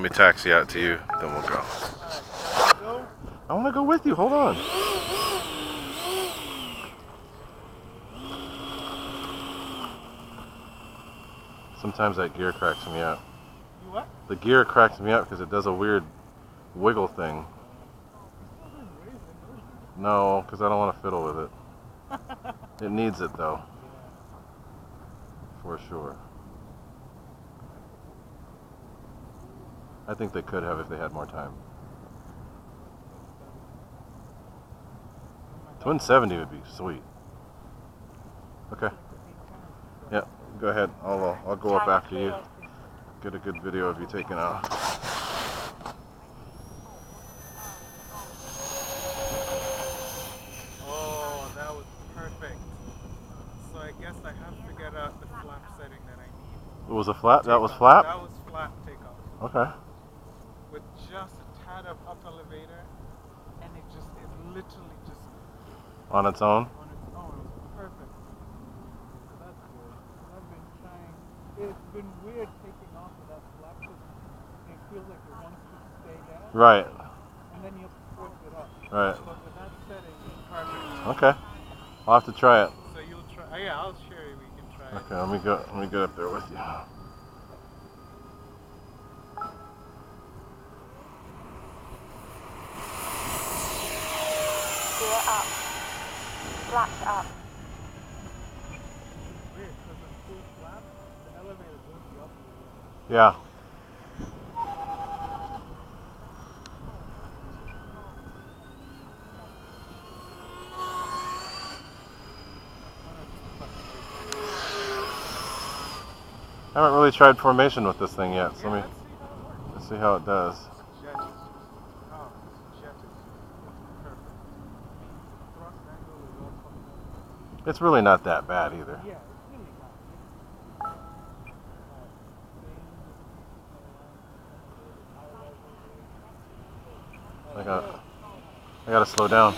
me taxi out to you, then we'll go. I want to go with you. Hold on. Sometimes that gear cracks me up. You what? The gear cracks me up because it does a weird wiggle thing. No, because I don't want to fiddle with it. It needs it though. For sure. I think they could have if they had more time. Twin 70 would be sweet. Okay. Yeah, go ahead. I'll go up after you. Get a good video of you taking off. Oh, that was perfect. So I guess I have to get out the flap setting that I need. It was a flap? That was flap? That was flap takeoff. Okay. With just a tad of up elevator, and it literally just On its own? on its own. It was perfect. So that's good. I've been trying. It's been weird taking off with that flap because it feels like it wants to stay down. Right. And then you have to force it up. Right. But with that setting, it's perfect. Okay. I'll have to try it. So you'll try. Oh, yeah, I'll share you. We can try it. Okay, let me go up there with you. Gear up. Flaps up. Weird, because in full flap, the elevator goes the opposite way. Yeah. I haven't really tried formation with this thing yet, so Yeah, let's see how it does. jet is perfect. Thrust angle is also It's really not that bad either. yeah, it's really not. I gotta slow down.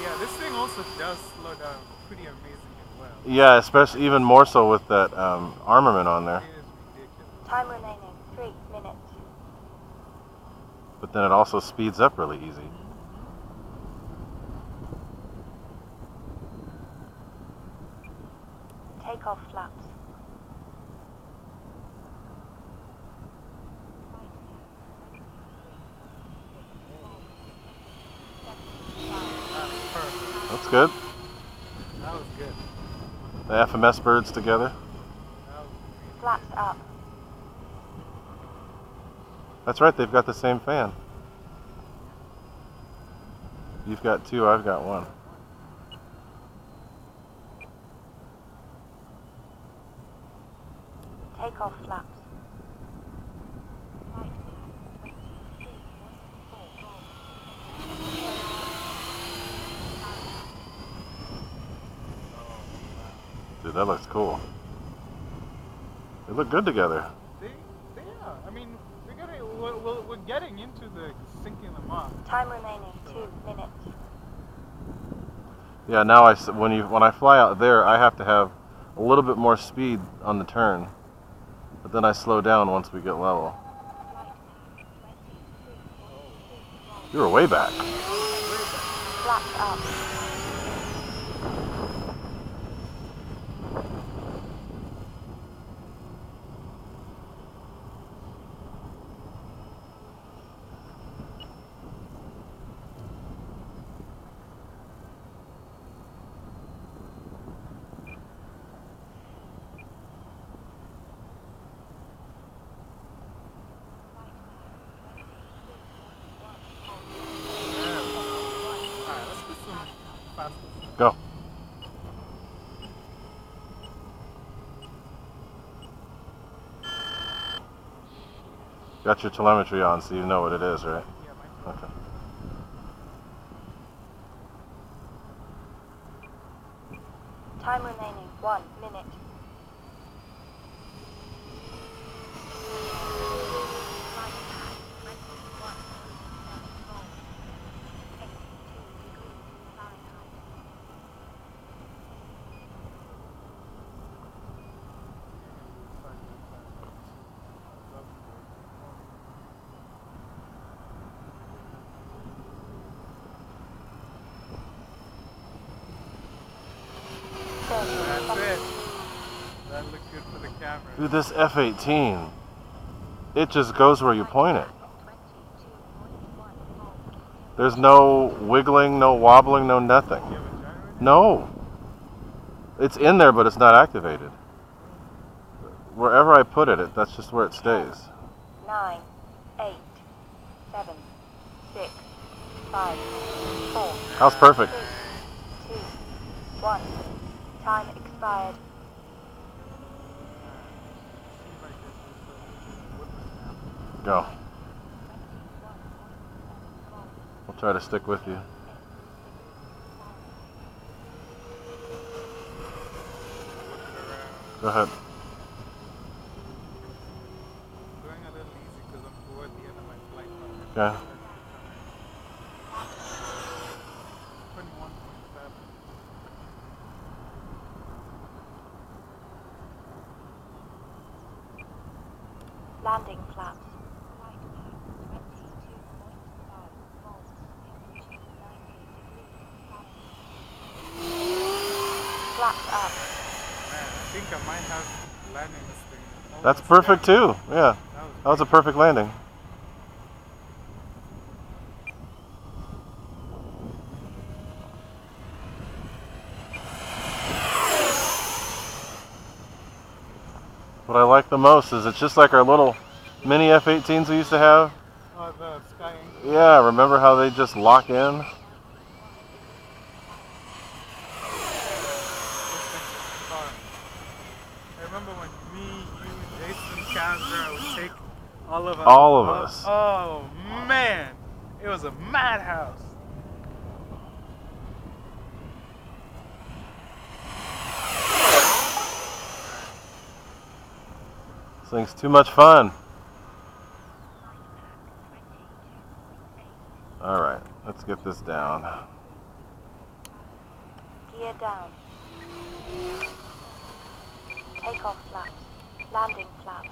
Yeah, this thing also does slow down pretty amazing as well. Yeah, especially even more so with that armament on there. It is ridiculous. Time remaining 3 minutes. But then it also speeds up really easy. Takeoff flaps. That's perfect. That's good. That was good. The FMS birds together. That was really Flaps up. That's right, they've got the same fan. You've got 2, I've got 1. Takeoff flaps. Dude, that looks cool. They look good together. They are. I mean, we're getting into the syncing them up. Time remaining 2 minutes. Yeah, now when I fly out there, I have to have a little bit more speed on the turn. But then I slow down once we get level. You were way back. Flaps up. Alright, let's do some fastest. Go. Got your telemetry on, so you know what it is, right? Yeah, my Okay. Time remaining 1 minute. That's it. That looked good for the camera. Dude, this F-18, it just goes where you point it. There's no wiggling, no wobbling, no nothing. Do you have a generator? No. It's in there, but it's not activated. Wherever I put it, that's just where it stays. 9, 8, 7, 6, 5, 4, That's perfect. 3, 2, 1. Time expired. Go. We'll try to stick with you. Go ahead. I'm going a little easy because I'm toward the end of my flight. Okay. 21.7. Landing flaps. Flaps up. Man, I think I might have landing this thing. Oh, That's it's perfect there. too. Yeah. That was a perfect landing. What I like the most is it's just like our little mini F-18s we used to have. Oh, the Sky Angel. Yeah, remember how they just lock in? I remember when me, you, Jason, Casper would take all of us. All of us. Oh man, it was a madhouse. This thing's too much fun. Alright, let's get this down. Gear down. Takeoff flaps. Landing flaps.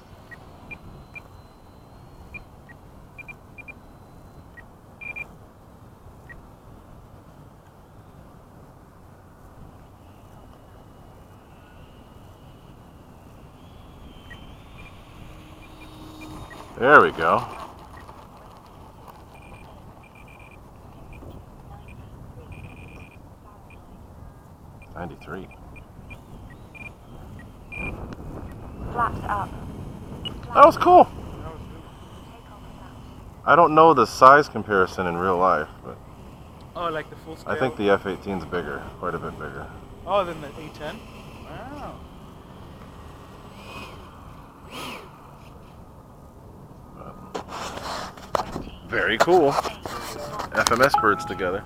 There we go. 93. Flaps up. That was cool. That was really Takeoff flaps. I don't know the size comparison in real life, but Oh, like the full scale? I think the F-18's bigger, quite a bit bigger. Oh, then the A10? Wow. Very cool. FMS birds together.